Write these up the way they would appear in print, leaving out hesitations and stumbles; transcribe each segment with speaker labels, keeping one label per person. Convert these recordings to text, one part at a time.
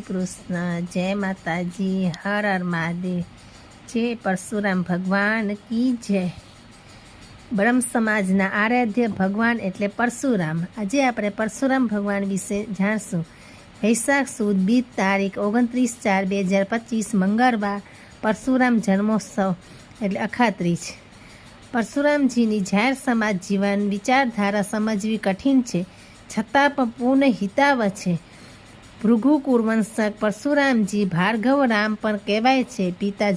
Speaker 1: શ્રી કૃષ્ણ, જય માતાજી, હર હર મહાદેવ, જય પરશુરામ ભગવાન કી જય। બ્રહ્મ સમાજના આરાધ્ય ભગવાન એટલે પરશુરામ। આજે આપણે પરશુરામ ભગવાન વિશે જાણશું। વૈશાખ સુદ બીજ તારીખ 29/4/2025 મંગળવાર પરશુરામ જન્મોત્સવ એટલે અખાત્રીજ। પરશુરામજીની જાહેર સમાજ જીવન વિચારધારા સમજવી કઠિન છે, છતાં પણ પૂર્ણ હિતાવ છે। ભૃગુ કુરવંશક પરશુરામજી ભાર્ગવ રામ પણ કહેવાય છે। પિતા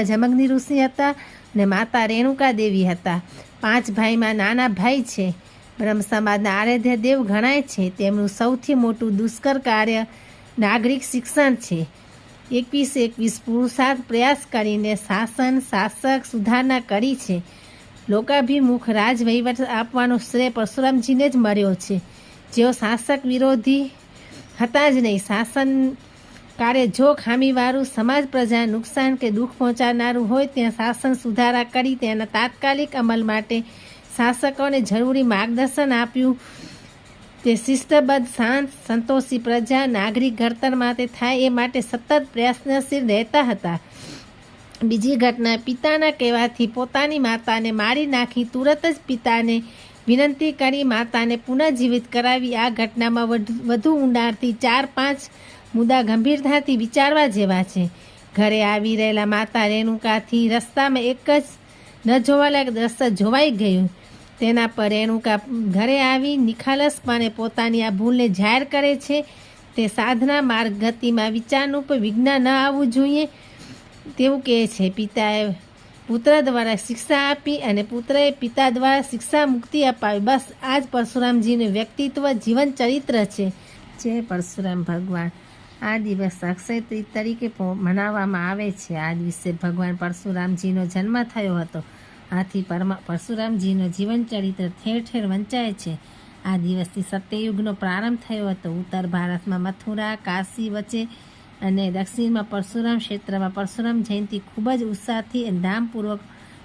Speaker 1: જમગ્નિ ઋષિ હતા અને માતા રેણુકા દેવી હતા। 5 ભાઈમાં નાના ભાઈ છે। બ્રહ્મ સમાજના આરાધ્ય દેવ ગણાય છે। તેમનું સૌથી મોટું દુષ્કર કાર્ય નાગરિક શિક્ષણ છે। 21 પુરુષાર્થ પ્રયાસ કરીને શાસન શાસક સુધારણા કરી છે। લોકાભિમુખ રાજ વહીવટ આપવાનો શ્રેય પરશુરામજીને જ મળ્યો છે। જેઓ શાસક વિરોધી હતા જ નહીં। શાસન કાર્ય જો ખામીવાળું, સમાજ પ્રજાને નુકસાન કે દુઃખ પહોંચાડનારું હોય ત્યાં શાસન સુધારા કરી તેના તાત્કાલિક અમલ માટે શાસકોને જરૂરી માર્ગદર્શન આપ્યું। તે શિસ્તબદ્ધ, શાંત, સંતોષી પ્રજા, નાગરિક ઘડતર માટે થાય એ માટે સતત પ્રયત્નશીલ રહેતા હતા। બીજી ઘટના, પિતાના કહેવાથી પોતાની માતાને મારી નાખી તુરત જ પિતાને વિનંતી કરી માતાને પુનઃજીવિત કરાવી। આ ઘટનામાં વધુ ઊંડાણથી 4-5 મુદ્દા ગંભીરતાથી વિચારવા જેવા છે। ઘરે આવી રહેલા માતા રેણુકાથી રસ્તામાં એક જ ન જોવાલાયક દ્રશ્ય જોવાઈ ગયું। તેના પર રેણુકા ઘરે આવી નિખાલસપણે પોતાની આ ભૂલને જાહેર કરે છે। તે સાધના માર્ગ ગતિમાં વિચારનું પણ વિઘ્ન ન આવવું જોઈએ તેવું કહે છે। પિતાએ પુત્ર દ્વારા શિક્ષા આપી અને પુત્રએ પિતા દ્વારા શિક્ષા મુક્તિ અપાવી। બસ આ જ પરશુરામજીનું વ્યક્તિત્વ, જીવન ચરિત્ર છે। જય પરશુરામ ભગવાન। આ દિવસ અક્ષય તૃતીય તરીકે મનાવવામાં આવે છે। આ દિવસે ભગવાન પરશુરામજીનો જન્મ થયો હતો। આથી પરશુરામજીનો જીવન ચરિત્ર ઠેર ઠેર વંચાય છે। આ દિવસથી સત્યયુગનો પ્રારંભ થયો હતો। ઉત્તર ભારતમાં મથુરા, કાશી વચ્ચે અને દક્ષિણમાં પરશુરામ ક્ષેત્રમાં પરશુરામ જયંતિ ખૂબ જ ઉત્સાહથી અને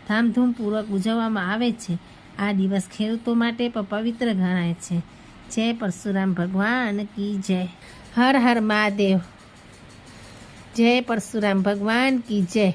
Speaker 1: ધામધૂમપૂર્વક ઉજવવામાં આવે છે। આ દિવસ ખેડૂતો માટે પણ પવિત્ર ગણાય છે। જય પરશુરામ ભગવાન કી જય। હર હર મહાદેવ। જય પરશુરામ ભગવાન કી જય।